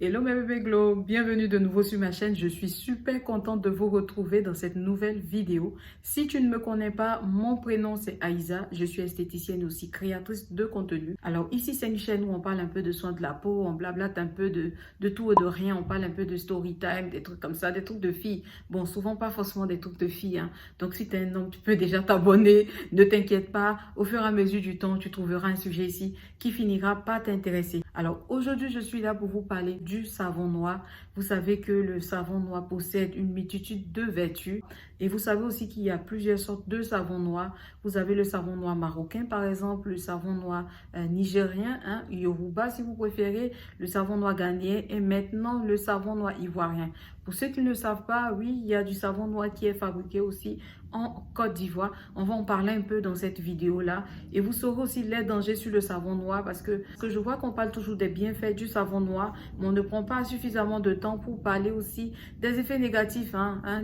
Hello mes bébés glow, bienvenue de nouveau sur ma chaîne. Je suis super contente de vous retrouver dans cette nouvelle vidéo. Si tu ne me connais pas, mon prénom c'est Aïza. Je suis esthéticienne et aussi créatrice de contenu. Alors ici c'est une chaîne où on parle un peu de soins de la peau, on blablate un peu de tout et de rien. On parle un peu de story time, des trucs comme ça, des trucs de filles. Bon, souvent pas forcément des trucs de filles, hein. Donc si tu es un homme, tu peux déjà t'abonner. Ne t'inquiète pas, au fur et à mesure du temps, tu trouveras un sujet ici qui finira par t'intéresser. Alors aujourd'hui, je suis là pour vous parler du savon noir. Vous savez que le savon noir possède une multitude de vertus. Et vous savez aussi qu'il y a plusieurs sortes de savon noir. Vous avez le savon noir marocain, par exemple, le savon noir nigérien, hein, Yoruba si vous préférez, le savon noir ghanéen et maintenant le savon noir ivoirien. Pour ceux qui ne le savent pas, oui, il y a du savon noir qui est fabriqué aussi en Côte d'Ivoire. On va en parler un peu dans cette vidéo-là. Et vous saurez aussi les dangers sur le savon noir parce que je vois qu'on parle toujours des bienfaits du savon noir, mais on ne prend pas suffisamment de temps pour parler aussi des effets négatifs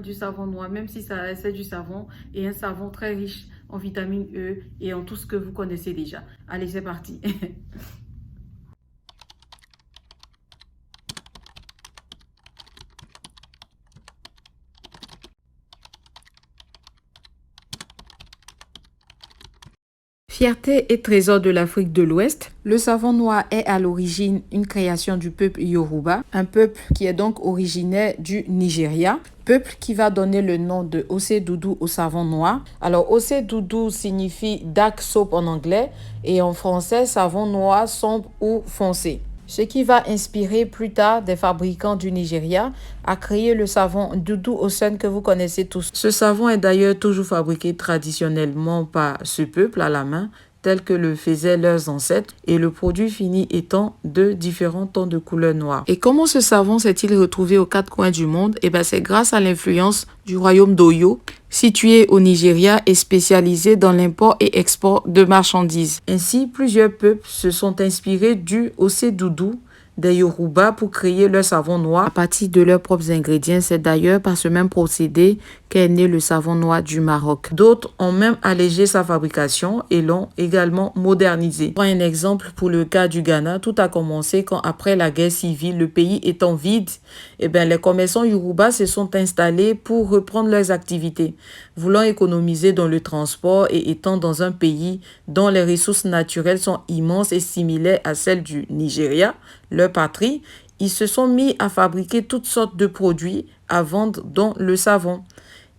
du savon noir, même si c'est du savon et un savon très riche en vitamine E et en tout ce que vous connaissez déjà. Allez, c'est parti. Fierté et trésor de l'Afrique de l'Ouest, le savon noir est à l'origine une création du peuple Yoruba, un peuple qui est donc originaire du Nigeria, peuple qui va donner le nom de Osé-Doudou au savon noir. Alors Osé-Doudou signifie dark soap en anglais et en français savon noir sombre ou foncé. Ce qui va inspirer plus tard des fabricants du Nigeria à créer le savon Doudou Osun que vous connaissez tous. Ce savon est d'ailleurs toujours fabriqué traditionnellement par ce peuple à la main, tel que le faisaient leurs ancêtres, et le produit fini étant de différents tons de couleur noire. Et comment ce savon s'est-il retrouvé aux quatre coins du monde? Eh bien, c'est grâce à l'influence du royaume d'Oyo, situé au Nigeria et spécialisé dans l'import et export de marchandises. Ainsi, plusieurs peuples se sont inspirés du Osé-Doudou des Yoruba pour créer leur savon noir à partir de leurs propres ingrédients. C'est d'ailleurs par ce même procédé qu'est né le savon noir du Maroc. D'autres ont même allégé sa fabrication et l'ont également modernisé. Prends un exemple pour le cas du Ghana. Tout a commencé quand, après la guerre civile, le pays étant vide, les commerçants Yoruba se sont installés pour reprendre leurs activités. Voulant économiser dans le transport et étant dans un pays dont les ressources naturelles sont immenses et similaires à celles du Nigeria, leur patrie, ils se sont mis à fabriquer toutes sortes de produits à vendre, dont le savon.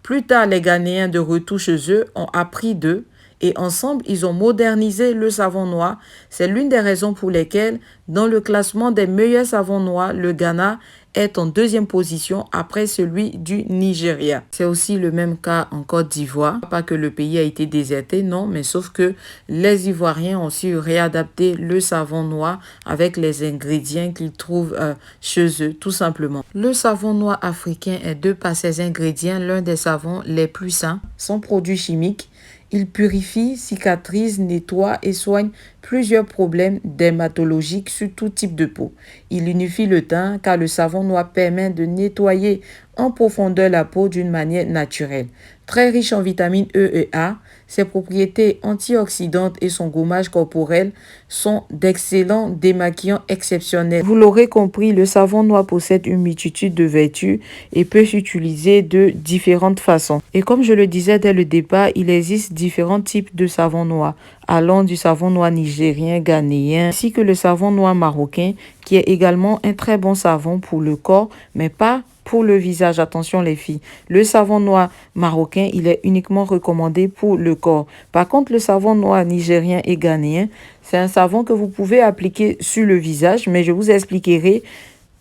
Plus tard, les Ghanéens de retour chez eux ont appris d'eux et ensemble, ils ont modernisé le savon noir. C'est l'une des raisons pour lesquelles, dans le classement des meilleurs savons noirs, le Ghana est en deuxième position après celui du Nigeria. C'est aussi le même cas en Côte d'Ivoire. Pas que le pays a été déserté, non, mais sauf que les Ivoiriens ont su réadapter le savon noir avec les ingrédients qu'ils trouvent chez eux, tout simplement. Le savon noir africain est de par ses ingrédients l'un des savons les plus sains, sans produits chimiques. Il purifie, cicatrise, nettoie et soigne plusieurs problèmes dermatologiques sur tout type de peau. Il unifie le teint car le savon noir permet de nettoyer en profondeur la peau d'une manière naturelle. Très riche en vitamines E et A, ses propriétés antioxydantes et son gommage corporel sont d'excellents démaquillants exceptionnels. Vous l'aurez compris, le savon noir possède une multitude de vertus et peut s'utiliser de différentes façons. Et comme je le disais dès le départ, il existe différents types de savon noir, allant du savon noir nigérien, ghanéen, ainsi que le savon noir marocain, qui est également un très bon savon pour le corps, mais pas pour le visage. Attention les filles, le savon noir marocain, il est uniquement recommandé pour le corps. Par contre, le savon noir nigérien et ghanéen, c'est un savon que vous pouvez appliquer sur le visage, mais je vous expliquerai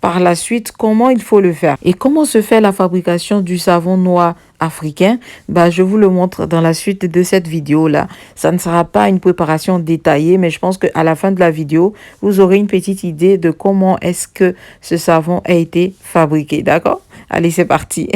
par la suite comment il faut le faire. Et comment se fait la fabrication du savon noir africain? Je vous le montre dans la suite de cette vidéo-là. Ça ne sera pas une préparation détaillée, mais je pense qu'à la fin de la vidéo, vous aurez une petite idée de comment est-ce que ce savon a été fabriqué. D'accord? Allez, c'est parti.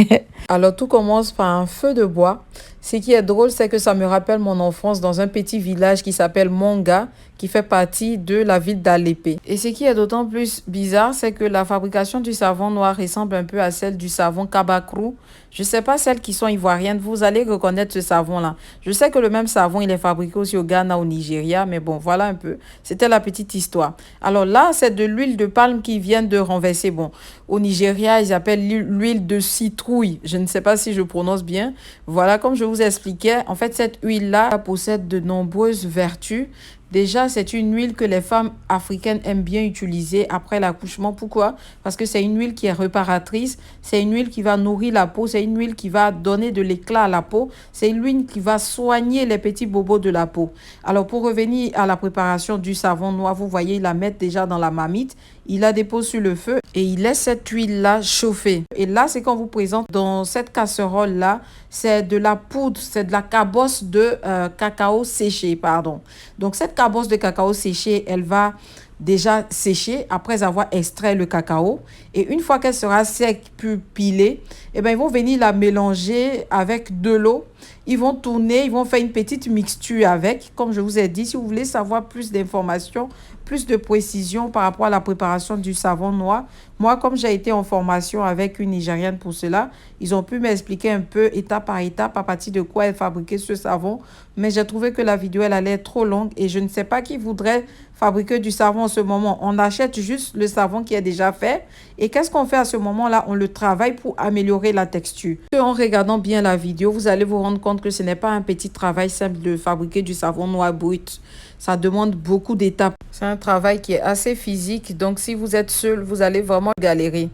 Alors, tout commence par un feu de bois. Ce qui est drôle, c'est que ça me rappelle mon enfance dans un petit village qui s'appelle Monga, qui fait partie de la ville d'Alépé. Et ce qui est d'autant plus bizarre, c'est que la fabrication du savon noir ressemble un peu à celle du savon Kabakrou. Je ne sais pas celles qui sont ivoiriennes, vous allez reconnaître ce savon-là. Je sais que le même savon, il est fabriqué aussi au Ghana, au Nigeria, mais bon, voilà un peu. C'était la petite histoire. Alors là, c'est de l'huile de palme qui vient de renverser. Bon, au Nigeria, ils appellent l'huile de citrouille. Je ne sais pas si je prononce bien. Voilà, comme je vous expliquais, en fait, cette huile-là possède de nombreuses vertus. Déjà, c'est une huile que les femmes africaines aiment bien utiliser après l'accouchement. Pourquoi? Parce que c'est une huile qui est réparatrice, c'est une huile qui va nourrir la peau, c'est une huile qui va donner de l'éclat à la peau, c'est une huile qui va soigner les petits bobos de la peau. Alors, pour revenir à la préparation du savon noir, vous voyez, il la met déjà dans la marmite, il la dépose sur le feu et il laisse cette huile-là chauffer. Et là, c'est qu'on vous présente dans cette casserole-là, c'est de la poudre, c'est de la cabosse de cacao séché, pardon. Donc, cette cabosse de cacao séché, elle va déjà sécher après avoir extrait le cacao. Et une fois qu'elle sera sec puis pilée, eh ben, ils vont venir la mélanger avec de l'eau. Ils vont tourner, ils vont faire une petite mixture avec. Comme je vous ai dit, si vous voulez savoir plus d'informations, plus de précision par rapport à la préparation du savon noir, moi, comme j'ai été en formation avec une Nigérienne pour cela, ils ont pu m'expliquer un peu étape par étape à partir de quoi elle fabriquait ce savon. Mais j'ai trouvé que la vidéo, elle allait être trop longue et je ne sais pas qui voudrait fabriquer du savon en ce moment. On achète juste le savon qui est déjà fait. Et qu'est-ce qu'on fait à ce moment-là? On le travaille pour améliorer la texture. En regardant bien la vidéo, vous allez vous rendre compte que ce n'est pas un petit travail simple de fabriquer du savon noir brut. Ça demande beaucoup d'étapes. C'est un travail qui est assez physique. Donc, si vous êtes seul, vous allez vraiment galérer.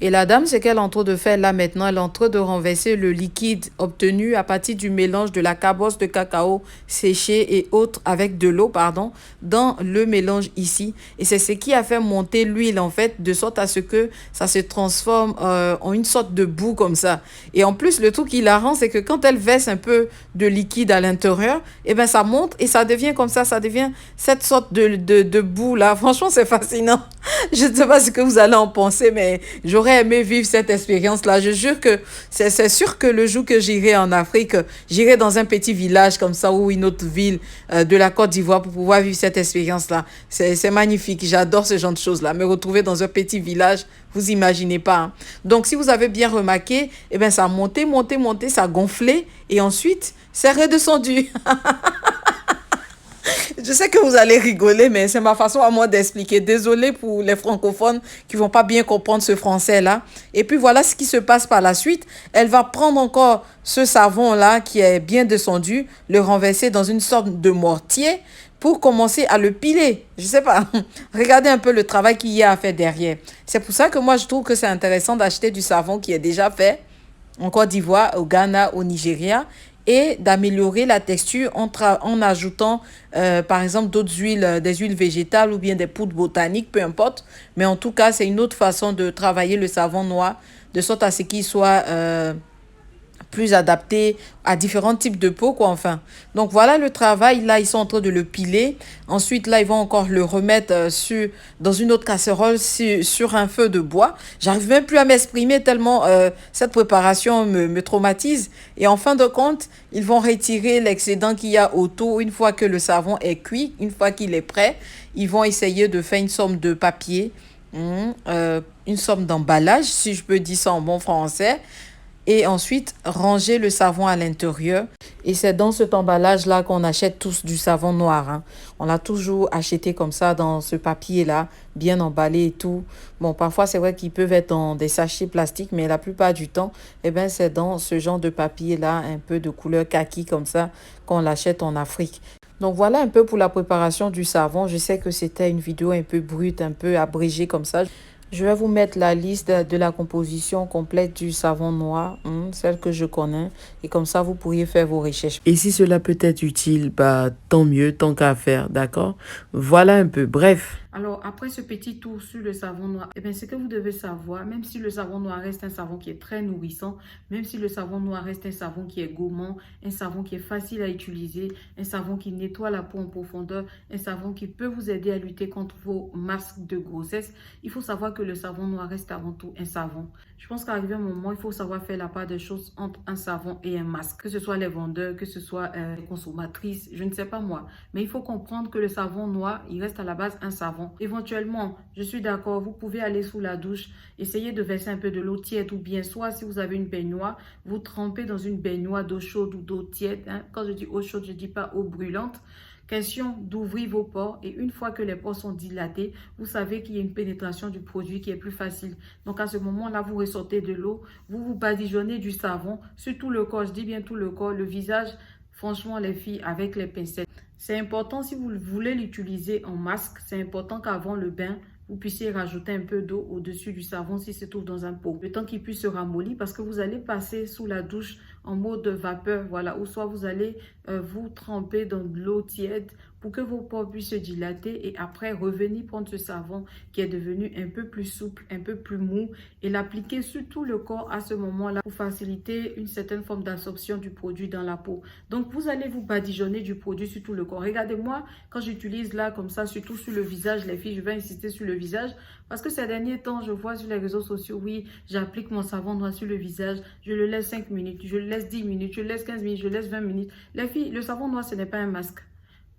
Et la dame, ce qu'elle est en train de faire là maintenant, elle est en train de renverser le liquide obtenu à partir du mélange de la cabosse de cacao séché et autres avec de l'eau, pardon, dans le mélange ici. Et c'est ce qui a fait monter l'huile en fait, de sorte à ce que ça se transforme en une sorte de boue comme ça. Et en plus, le truc qui la rend, c'est que quand elle verse un peu de liquide à l'intérieur, eh ben ça monte et ça devient comme ça devient cette sorte de boue là. Franchement, c'est fascinant. Je ne sais pas ce que vous allez en penser, mais j'aurais aimé vivre cette expérience-là. Je jure que c'est sûr que le jour que j'irai en Afrique, j'irai dans un petit village comme ça ou une autre ville de la Côte d'Ivoire pour pouvoir vivre cette expérience-là. C'est magnifique. J'adore ce genre de choses-là. Me retrouver dans un petit village, vous imaginez pas. Hein. Donc, si vous avez bien remarqué, eh ben, ça a monté, ça a gonflé et ensuite, c'est redescendu. Je sais que vous allez rigoler, mais c'est ma façon à moi d'expliquer. Désolée pour les francophones qui vont pas bien comprendre ce français-là. Et puis voilà ce qui se passe par la suite. Elle va prendre encore ce savon-là qui est bien descendu, le renverser dans une sorte de mortier pour commencer à le piler. Je sais pas. Regardez un peu le travail qu'il y a à faire derrière. C'est pour ça que moi, je trouve que c'est intéressant d'acheter du savon qui est déjà fait en Côte d'Ivoire, au Ghana, au Nigeria, et d'améliorer la texture en ajoutant, par exemple, d'autres huiles, des huiles végétales ou bien des poudres botaniques, peu importe. Mais en tout cas, c'est une autre façon de travailler le savon noir, de sorte à ce qu'il soit plus adapté à différents types de peau, quoi, enfin. Donc, voilà le travail. Là, ils sont en train de le piler. Ensuite, là, ils vont encore le remettre dans une autre casserole sur un feu de bois. J'arrive même plus à m'exprimer tellement cette préparation me traumatise. Et en fin de compte, ils vont retirer l'excédent qu'il y a autour. Une fois que le savon est cuit, une fois qu'il est prêt, ils vont essayer de faire une sorte de papier, une sorte d'emballage, si je peux dire ça en bon français. Et ensuite, ranger le savon à l'intérieur. Et c'est dans cet emballage-là qu'on achète tous du savon noir. Hein. On l'a toujours acheté comme ça, dans ce papier-là, bien emballé et tout. Bon, parfois, c'est vrai qu'ils peuvent être dans des sachets plastiques, mais la plupart du temps, eh ben, c'est dans ce genre de papier-là, un peu de couleur kaki comme ça, qu'on l'achète en Afrique. Donc voilà un peu pour la préparation du savon. Je sais que c'était une vidéo un peu brute, un peu abrégée comme ça. Je vais vous mettre la liste de la composition complète du savon noir, celle que je connais. Et comme ça, vous pourriez faire vos recherches. Et si cela peut être utile, bah, tant mieux, tant qu'à faire, d'accord? Voilà un peu, bref. Alors, après ce petit tour sur le savon noir, eh bien, ce que vous devez savoir, même si le savon noir reste un savon qui est très nourrissant, même si le savon noir reste un savon qui est gourmand, un savon qui est facile à utiliser, un savon qui nettoie la peau en profondeur, un savon qui peut vous aider à lutter contre vos masques de grossesse, il faut savoir que le savon noir reste avant tout un savon. Je pense qu'arrivé un moment, il faut savoir faire la part des choses entre un savon et un masque. Que ce soit les vendeurs, que ce soit les consommatrices, je ne sais pas moi. Mais il faut comprendre que le savon noir, il reste à la base un savon. Éventuellement, je suis d'accord, vous pouvez aller sous la douche, essayer de verser un peu de l'eau tiède ou bien soit si vous avez une baignoire, vous trempez dans une baignoire d'eau chaude ou d'eau tiède. Hein. Quand je dis eau chaude, je ne dis pas eau brûlante. Question d'ouvrir vos pores et une fois que les pores sont dilatés, vous savez qu'il y a une pénétration du produit qui est plus facile. Donc à ce moment-là, vous ressortez de l'eau, vous badigeonnez du savon sur tout le corps, je dis bien tout le corps, le visage, franchement les filles, avec les pincettes. C'est important si vous voulez l'utiliser en masque, c'est important qu'avant le bain, vous puissiez rajouter un peu d'eau au-dessus du savon s'il se trouve dans un pot. Le temps qu'il puisse se ramollir parce que vous allez passer sous la douche en mode vapeur, voilà, ou soit vous allez vous tremper dans de l'eau tiède pour que vos pores puissent se dilater et après revenir prendre ce savon qui est devenu un peu plus souple, un peu plus mou et l'appliquer sur tout le corps à ce moment-là pour faciliter une certaine forme d'absorption du produit dans la peau. Donc vous allez vous badigeonner du produit sur tout le corps. Regardez-moi quand j'utilise là comme ça, surtout sur le visage, les filles, je vais insister sur le visage parce que ces derniers temps, je vois sur les réseaux sociaux, oui, j'applique mon savon noir sur le visage, je le laisse 5 minutes, je le laisse 10 minutes, je le laisse 15 minutes, je le laisse 20 minutes. Les filles, le savon noir, ce n'est pas un masque.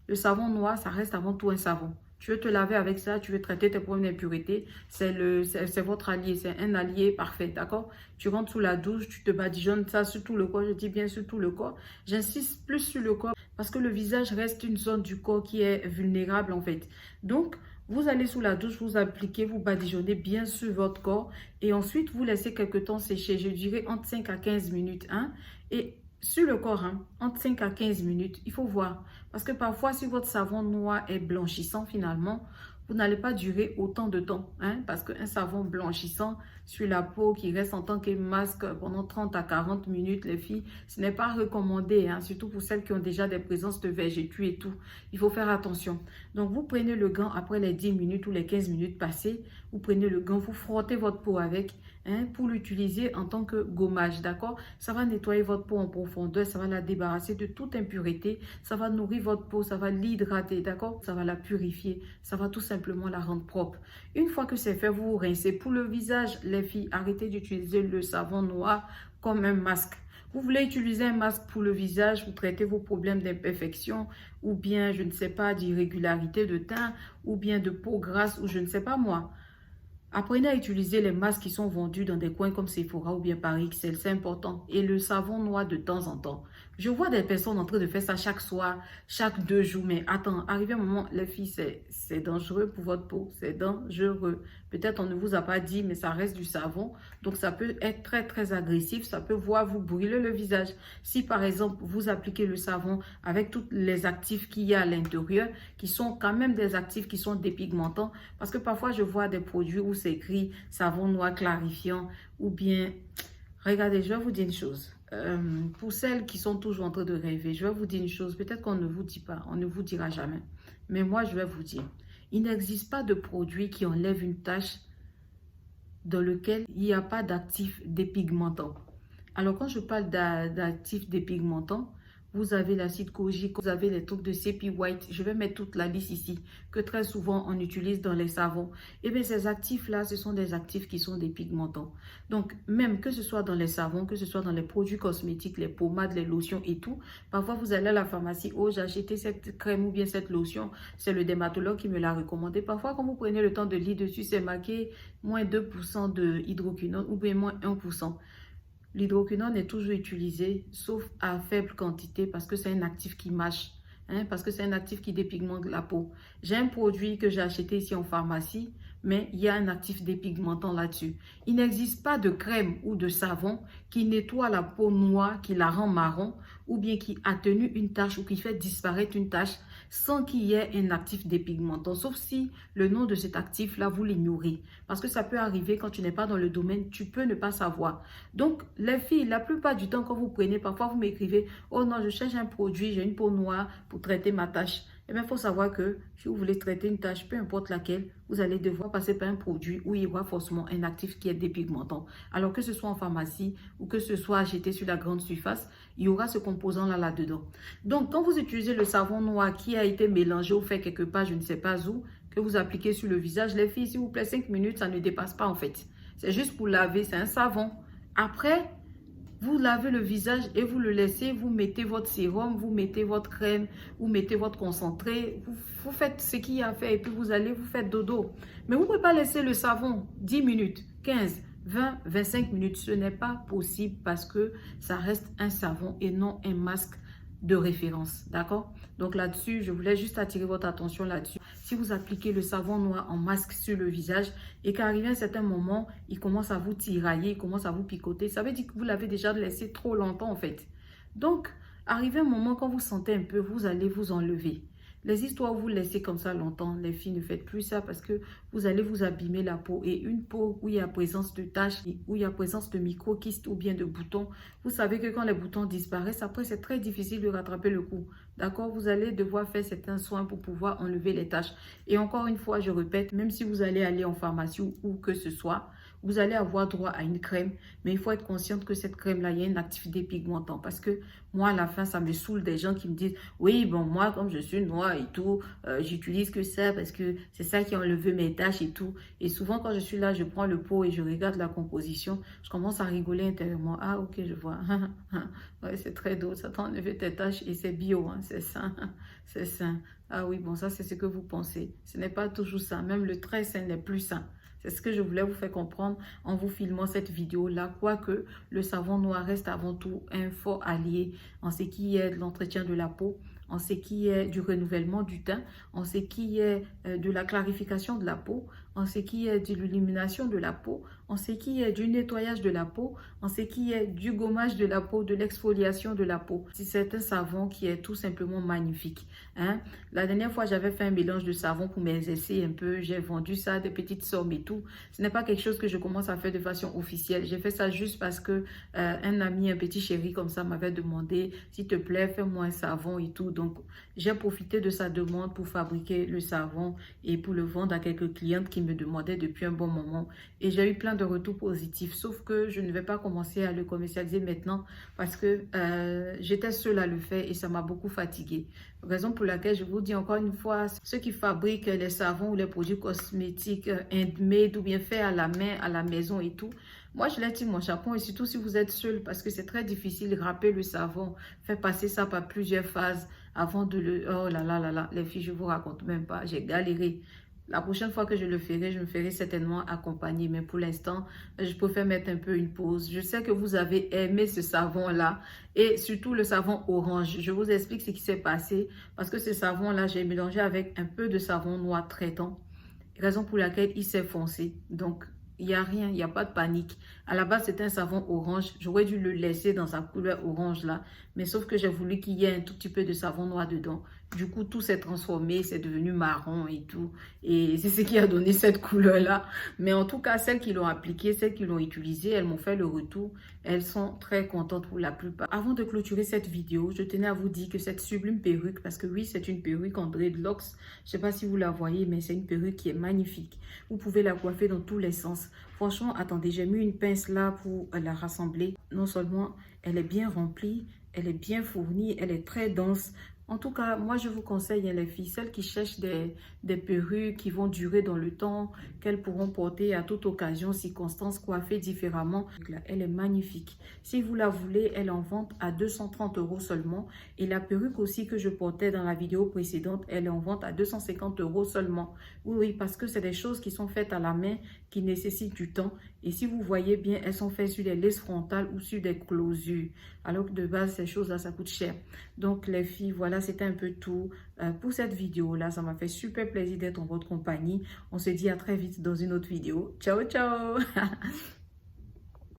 Le savon noir, ça reste avant tout un savon. Tu veux te laver avec ça, tu veux traiter tes problèmes d'impureté, c'est votre allié, c'est un allié parfait, d'accord? Tu rentres sous la douche, tu te badigeonnes ça sur tout le corps, je dis bien sur tout le corps. J'insiste plus sur le corps parce que le visage reste une zone du corps qui est vulnérable en fait. Donc, vous allez sous la douche, vous appliquez, vous badigeonnez bien sur votre corps et ensuite vous laissez quelque temps sécher, je dirais entre 5 à 15 minutes. Hein? Et sur le corps, hein, entre 5 à 15 minutes, il faut voir. Parce que parfois, si votre savon noir est blanchissant finalement, vous n'allez pas durer autant de temps. Hein, parce qu'un savon blanchissant sur la peau qui reste en tant que masque pendant 30 à 40 minutes, les filles, ce n'est pas recommandé. Hein, surtout pour celles qui ont déjà des présences de vergetures et tout. Il faut faire attention. Donc, vous prenez le gant après les 10 minutes ou les 15 minutes passées. Vous prenez le gant, vous frottez votre peau avec. Hein, pour l'utiliser en tant que gommage, d'accord? Ça va nettoyer votre peau en profondeur, ça va la débarrasser de toute impureté, ça va nourrir votre peau, ça va l'hydrater, d'accord? Ça va la purifier, ça va tout simplement la rendre propre. Une fois que c'est fait, vous vous rincez. Pour le visage, les filles, arrêtez d'utiliser le savon noir comme un masque. Vous voulez utiliser un masque pour le visage, vous traitez vos problèmes d'imperfection ou bien, je ne sais pas, d'irrégularité de teint ou bien de peau grasse ou je ne sais pas moi. Apprenez à utiliser les masques qui sont vendus dans des coins comme Sephora ou bien Paris XL, c'est important. Et le savon noir de temps en temps. Je vois des personnes en train de faire ça chaque soir, chaque 2 jours. Mais attends, arrivé un moment, les filles, c'est dangereux pour votre peau. C'est dangereux. Peut-être on ne vous a pas dit, mais ça reste du savon. Donc ça peut être très, très agressif. Ça peut vous brûler le visage. Si par exemple, vous appliquez le savon avec tous les actifs qu'il y a à l'intérieur, qui sont quand même des actifs qui sont dépigmentants. Parce que parfois, je vois des produits où c'est écrit savon noir clarifiant ou bien... Regardez, je vais vous dire une chose. Pour celles qui sont toujours en train de rêver, je vais vous dire une chose. Peut-être qu'on ne vous dit pas, on ne vous dira jamais. Mais moi, je vais vous dire. Il n'existe pas de produit qui enlève une tache dans lequel il n'y a pas d'actifs dépigmentants. Alors, quand je parle d'actifs dépigmentants, vous avez l'acide kojique, vous avez les trucs de CP White. Je vais mettre toute la liste ici, que très souvent on utilise dans les savons. Et bien ces actifs-là, ce sont des actifs qui sont dépigmentants. Donc, même que ce soit dans les savons, que ce soit dans les produits cosmétiques, les pommades, les lotions et tout, parfois vous allez à la pharmacie, oh j'ai acheté cette crème ou bien cette lotion, c'est le dermatologue qui me l'a recommandé. Parfois, quand vous prenez le temps de lire dessus, c'est marqué moins 2% de hydroquinone ou bien moins 1%. L'hydroquinone est toujours utilisé, sauf à faible quantité, parce que c'est un actif qui mâche, hein, parce que c'est un actif qui dépigmente la peau. J'ai un produit que j'ai acheté ici en pharmacie, mais il y a un actif dépigmentant là-dessus. Il n'existe pas de crème ou de savon qui nettoie la peau noire, qui la rend marron, ou bien qui atténue une tache ou qui fait disparaître une tache sans qu'il y ait un actif dépigmentant, sauf si le nom de cet actif-là, vous l'ignorez. Parce que ça peut arriver quand tu n'es pas dans le domaine, tu peux ne pas savoir. Donc, les filles, la plupart du temps, quand vous prenez, parfois vous m'écrivez, oh non, je cherche un produit, j'ai une peau noire pour traiter ma tache. Eh bien, il faut savoir que si vous voulez traiter une tache, peu importe laquelle, vous allez devoir passer par un produit où il y aura forcément un actif qui est dépigmentant. Alors que ce soit en pharmacie ou que ce soit acheté sur la grande surface, il y aura ce composant-là là-dedans. Donc, quand vous utilisez le savon noir qui a été mélangé ou fait quelque part, je ne sais pas où, que vous appliquez sur le visage, les filles, s'il vous plaît, 5 minutes, ça ne dépasse pas en fait. C'est juste pour laver, c'est un savon. Après, vous lavez le visage et vous le laissez, vous mettez votre sérum, vous mettez votre crème, vous mettez votre concentré, vous faites ce qu'il y a à faire et puis vous allez vous faire dodo. Mais vous ne pouvez pas laisser le savon 10 minutes, 15, 20, 25 minutes. Ce n'est pas possible parce que ça reste un savon et non un masque de référence, d'accord? Donc là-dessus, je voulais juste attirer votre attention là-dessus. Si vous appliquez le savon noir en masque sur le visage et qu'arrivé à un certain moment, il commence à vous tirailler, il commence à vous picoter, ça veut dire que vous l'avez déjà laissé trop longtemps en fait. Donc, arrivé un moment quand vous sentez un peu, vous allez vous enlever. Les histoires où vous laissez comme ça longtemps, les filles, ne faites plus ça parce que vous allez vous abîmer la peau. Et une peau où il y a présence de taches, où il y a présence de micro-kystes ou bien de boutons, vous savez que quand les boutons disparaissent, après c'est très difficile de rattraper le coup. D'accord? Vous allez devoir faire certains soins pour pouvoir enlever les taches. Et encore une fois, je répète, même si vous allez aller en pharmacie ou que ce soit, vous allez avoir droit à une crème, mais il faut être consciente que cette crème-là, il y a une activité pigmentante. Parce que moi, à la fin, ça me saoule des gens qui me disent, oui, bon, moi, comme je suis noire et tout, j'utilise que ça parce que c'est ça qui a enlevé mes taches et tout. Et souvent, quand je suis là, je prends le pot et je regarde la composition, je commence à rigoler intérieurement. Ah, ok, je vois. Ouais, c'est très drôle, ça t'a enlevé tes taches et c'est bio, hein, c'est sain, c'est sain. Ah oui, bon, ça, c'est ce que vous pensez. Ce n'est pas toujours ça. Même le très sain n'est plus sain. C'est ce que je voulais vous faire comprendre en vous filmant cette vidéo-là, quoique le savon noir reste avant tout un fort allié en ce qui est de l'entretien de la peau, en ce qui est du renouvellement du teint, en ce qui est de la clarification de la peau, en ce qui est de l'illumination de la peau, en ce qui est du nettoyage de la peau, en ce qui est du gommage de la peau, de l'exfoliation de la peau. C'est un savon qui est tout simplement magnifique. Hein? La dernière fois, j'avais fait un mélange de savon pour m'exercer un peu. J'ai vendu ça, des petites sommes et tout. Ce n'est pas quelque chose que je commence à faire de façon officielle. J'ai fait ça juste parce que un ami, un petit chéri comme ça m'avait demandé, s'il te plaît, fais-moi un savon et tout. Donc, j'ai profité de sa demande pour fabriquer le savon et pour le vendre à quelques clientes qui me demandaient depuis un bon moment. Et j'ai eu plein de retours positifs, sauf que je ne vais pas commencer à le commercialiser maintenant parce que j'étais seule à le faire et ça m'a beaucoup fatiguée. Raison pour laquelle je vous dis encore une fois, ceux qui fabriquent les savons ou les produits cosmétiques handmade ou bien faits à la main, à la maison et tout, moi je les tire mon chapeau et surtout si vous êtes seul parce que c'est très difficile de râper le savon, faire passer ça par plusieurs phases avant de le... Oh là là là là, les filles, je vous raconte même pas, j'ai galéré. La prochaine fois que je le ferai, je me ferai certainement accompagner. Mais pour l'instant, je préfère mettre un peu une pause. Je sais que vous avez aimé ce savon-là et surtout le savon orange. Je vous explique ce qui s'est passé parce que ce savon-là, j'ai mélangé avec un peu de savon noir traitant. Raison pour laquelle il s'est foncé. Donc, il n'y a rien, il n'y a pas de panique. À la base, c'était un savon orange. J'aurais dû le laisser dans sa couleur orange là. Mais sauf que j'ai voulu qu'il y ait un tout petit peu de savon noir dedans. Du coup, tout s'est transformé, c'est devenu marron et tout. Et c'est ce qui a donné cette couleur-là. Mais en tout cas, celles qui l'ont appliqué, celles qui l'ont utilisé, elles m'ont fait le retour. Elles sont très contentes pour la plupart. Avant de clôturer cette vidéo, je tenais à vous dire que cette sublime perruque, parce que oui, c'est une perruque en dreadlocks. Je ne sais pas si vous la voyez, mais c'est une perruque qui est magnifique. Vous pouvez la coiffer dans tous les sens. Franchement, attendez, j'ai mis une pince là pour la rassembler. Non seulement elle est bien remplie, elle est bien fournie, elle est très dense. En tout cas, moi, je vous conseille, hein, les filles, celles qui cherchent des perruques qui vont durer dans le temps, qu'elles pourront porter à toute occasion, circonstance, coiffées différemment. Elle est magnifique. Si vous la voulez, elle est en vente à 230 € seulement. Et la perruque aussi que je portais dans la vidéo précédente, elle est en vente à 250 € seulement. Oui, oui, parce que c'est des choses qui sont faites à la main, qui nécessitent du temps. Et si vous voyez bien, elles sont faites sur des laisses frontales ou sur des closures. Alors que de base, ces choses-là, ça coûte cher. Donc, les filles, voilà, c'était un peu tout pour cette vidéo-là. Ça m'a fait super plaisir d'être en votre compagnie. On se dit à très vite dans une autre vidéo. Ciao, ciao!